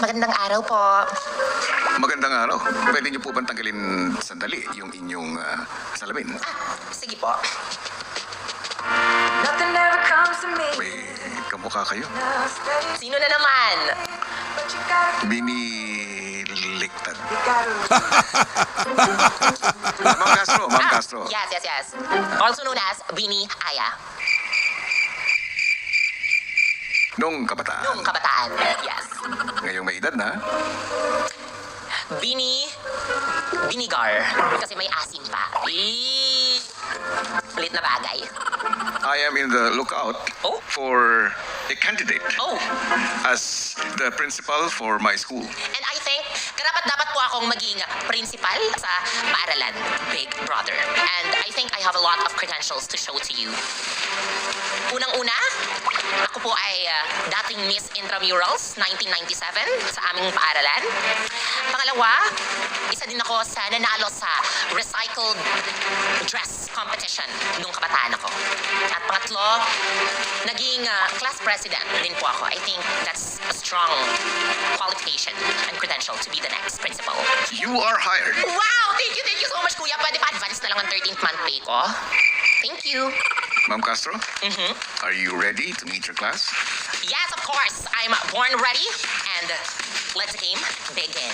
magandang araw po. Magandang araw. Pwede niyo po bang tanggalin sandali yung inyong salamin? Sige po. Nothing ever comes to me. May kamukha kayo. Sino na naman? But you gotta, Biniliktad. you gotta. Ma'am Castro. Yes. Also known as Bini Aya. Nung kabataan. Nung kabataan. Yes. Ngayong may edad na. Binigar. Kasi may asim pa. Ulit na bagay. I am in the lookout Oh? for a candidate Oh, as the principal for my school. and I think karapat-dapat po akong maging principal sa paaralan, Big Brother. And I think I have a lot of credentials to show to you. Unang-una, ako po ay dating Miss Intramurals 1997 sa aming paaralan. Pangalawa, isa din ako sa nanalo sa recycled dress competition nung kabataan ako. At pangatlo, naging class president din po ako. I think that's a strong qualification and credential to be the next principal. You are hired. Wow! Thank you so much, kuya. Pwede pa advance na lang ang 13th month pay ko. Thank you. Ma'am Castro, are you ready to meet your class? Yes, of course. I'm born ready and let's game begin.